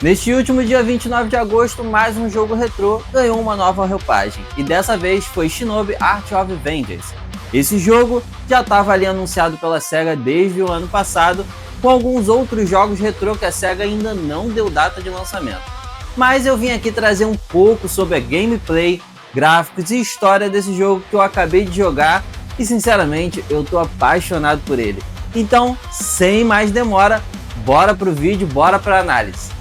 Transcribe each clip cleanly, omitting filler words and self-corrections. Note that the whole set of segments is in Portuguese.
Neste último dia 29 de agosto, mais um jogo retrô ganhou uma nova roupagem, e dessa vez foi Shinobi Art of Vengeance. Esse jogo já estava ali anunciado pela SEGA desde o ano passado, com alguns outros jogos retrô que a SEGA ainda não deu data de lançamento. Mas eu vim aqui trazer um pouco sobre a gameplay, gráficos e história desse jogo que eu acabei de jogar e sinceramente eu tô apaixonado por ele. Então, sem mais demora, bora pro vídeo, bora pra análise.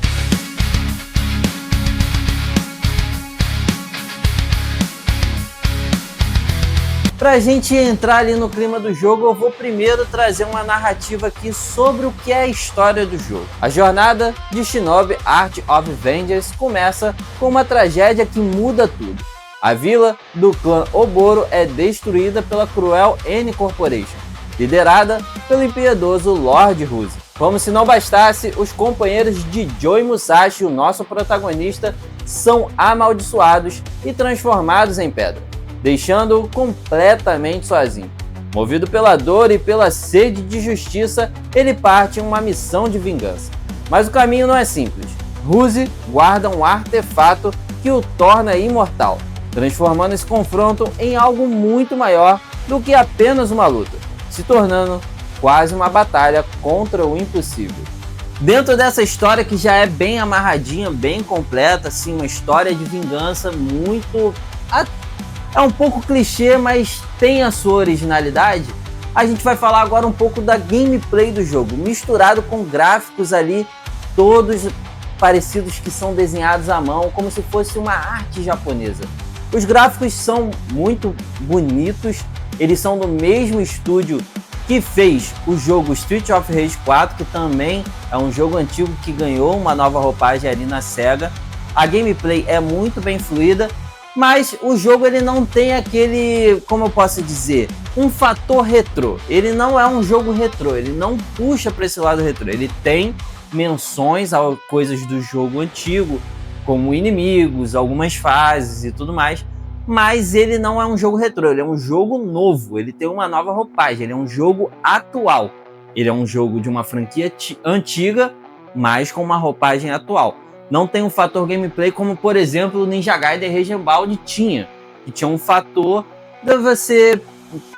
Pra gente entrar ali no clima do jogo, eu vou primeiro trazer uma narrativa aqui sobre o que é a história do jogo. A jornada de Shinobi Art of Vengeance começa com uma tragédia que muda tudo. A vila do clã Oboro é destruída pela cruel N Corporation, liderada pelo impiedoso Lord Ruzi. Como se não bastasse, os companheiros de Joe Musashi, o nosso protagonista, são amaldiçoados e transformados em pedra, deixando-o completamente sozinho. Movido pela dor e pela sede de justiça, ele parte em uma missão de vingança. Mas o caminho não é simples. Ruzi guarda um artefato que o torna imortal, transformando esse confronto em algo muito maior do que apenas uma luta, se tornando quase uma batalha contra o impossível. Dentro dessa história que já é bem amarradinha, bem completa, assim, uma história de vingança muito... É um pouco clichê, mas tem a sua originalidade. A gente vai falar agora um pouco da gameplay do jogo, misturado com gráficos ali, todos parecidos que são desenhados à mão, como se fosse uma arte japonesa. Os gráficos são muito bonitos, eles são do mesmo estúdio que fez o jogo Streets of Rage 4, que também é um jogo antigo que ganhou uma nova roupagem ali na SEGA. A gameplay é muito bem fluida, mas o jogo ele não tem aquele, como eu posso dizer, um fator retrô. Ele não é um jogo retrô, ele não puxa para esse lado retrô. Ele tem menções a coisas do jogo antigo, como inimigos, algumas fases e tudo mais, mas ele não é um jogo retrô, ele é um jogo novo, ele tem uma nova roupagem, ele é um jogo atual. Ele é um jogo de uma franquia antiga, mas com uma roupagem atual. Não tem um fator gameplay como, por exemplo, o Ninja Gaiden Regenbald tinha, que tinha um fator de você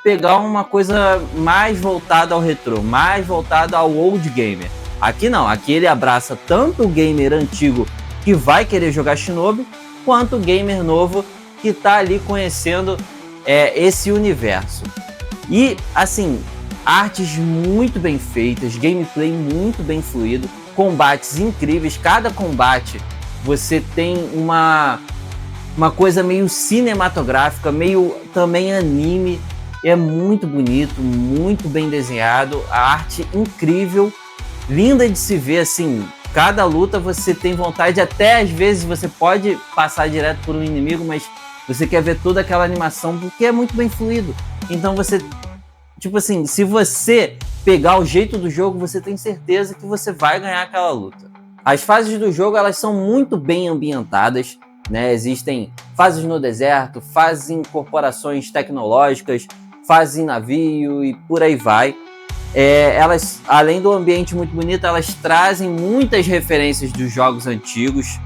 pegar uma coisa mais voltada ao retrô, mais voltada ao old gamer. Aqui não, aqui ele abraça tanto o gamer antigo que vai querer jogar Shinobi, quanto o gamer novo que está ali conhecendo esse universo. E assim, artes muito bem feitas, gameplay muito bem fluido, combates incríveis. Cada combate você tem uma coisa meio cinematográfica, meio também anime. É muito bonito, muito bem desenhado, a arte incrível, linda de se ver. Assim, cada luta você tem vontade, até às vezes você pode passar direto por um inimigo, mas você quer ver toda aquela animação porque é muito bem fluido. Então você, tipo assim, se você pegar o jeito do jogo, você tem certeza que você vai ganhar aquela luta. As fases do jogo, elas são muito bem ambientadas, né? Existem fases no deserto, fases em corporações tecnológicas, fases em navio e por aí vai. Elas, além do ambiente muito bonito, elas trazem muitas referências dos jogos antigos.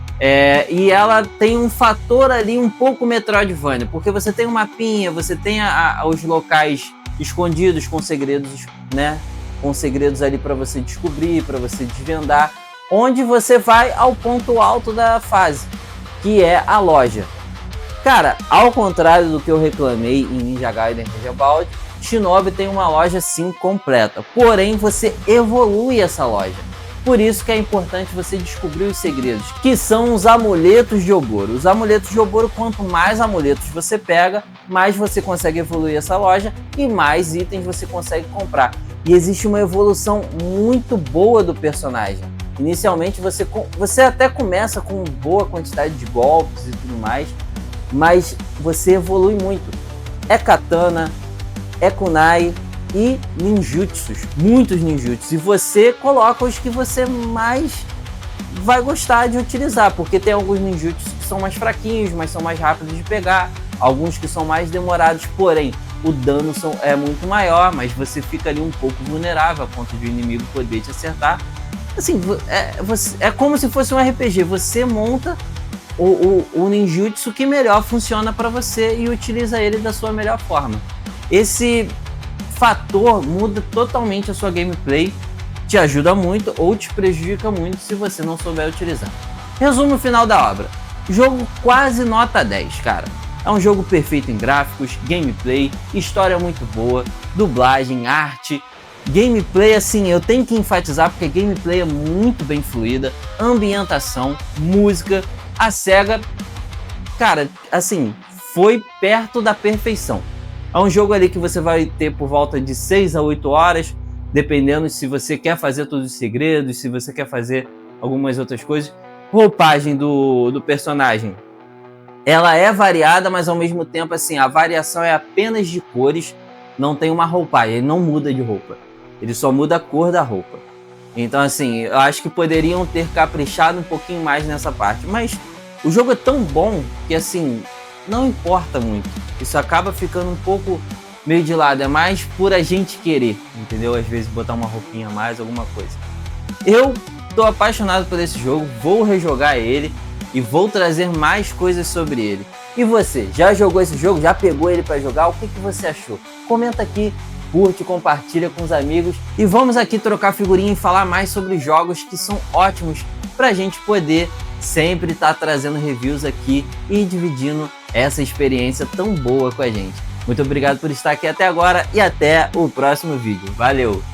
E ela tem um fator ali um pouco Metroidvania, porque você tem um mapinha, você tem os locais escondidos com segredos, né? Com segredos ali para você descobrir, para você desvendar, onde você vai ao ponto alto da fase, que é a loja. Cara, ao contrário do que eu reclamei em Ninja Gaiden Regenbald, Shinobi tem uma loja sim completa, porém você evolui essa loja. Por isso que é importante você descobrir os segredos, que são os amuletos de Oboro. Os amuletos de Oboro, quanto mais amuletos você pega, mais você consegue evoluir essa loja e mais itens você consegue comprar. E existe uma evolução muito boa do personagem. Inicialmente você até começa com boa quantidade de golpes e tudo mais, mas você evolui muito. É katana, é kunai e ninjutsus, muitos ninjutsus, e você coloca os que você mais vai gostar de utilizar, porque tem alguns ninjutsus que são mais fraquinhos, mas são mais rápidos de pegar, alguns que são mais demorados, porém o dano é muito maior, mas você fica ali um pouco vulnerável a ponto de o inimigo poder te acertar. assim, é como se fosse um RPG. Você monta o ninjutsu que melhor funciona para você e utiliza ele da sua melhor forma. Esse fator muda totalmente a sua gameplay, te ajuda muito ou te prejudica muito se você não souber utilizar. Resumo final da obra: jogo quase nota 10, cara. É um jogo perfeito em gráficos, gameplay, história muito boa, dublagem, arte. Gameplay, assim, eu tenho que enfatizar porque a gameplay é muito bem fluida, ambientação, música. A SEGA, cara, assim, foi perto da perfeição. É um jogo ali que você vai ter por volta de 6 a 8 horas, dependendo se você quer fazer todos os segredos, se você quer fazer algumas outras coisas. Roupagem do personagem, ela é variada, mas ao mesmo tempo, assim, a variação é apenas de cores, não tem uma roupagem, ele não muda de roupa, ele só muda a cor da roupa. Então, assim, eu acho que poderiam ter caprichado um pouquinho mais nessa parte, mas o jogo é tão bom que, assim, não importa muito. Isso acaba ficando um pouco meio de lado, é mais por a gente querer, entendeu? Às vezes botar uma roupinha a mais, alguma coisa. Eu tô apaixonado por esse jogo, vou rejogar ele e vou trazer mais coisas sobre ele. E você, já jogou esse jogo? Já pegou ele para jogar? O que você achou? Comenta aqui, curte, compartilha com os amigos e vamos aqui trocar figurinha e falar mais sobre jogos que são ótimos pra gente poder sempre estar trazendo reviews aqui e dividindo essa experiência tão boa com a gente. Muito obrigado por estar aqui até agora e até o próximo vídeo. Valeu!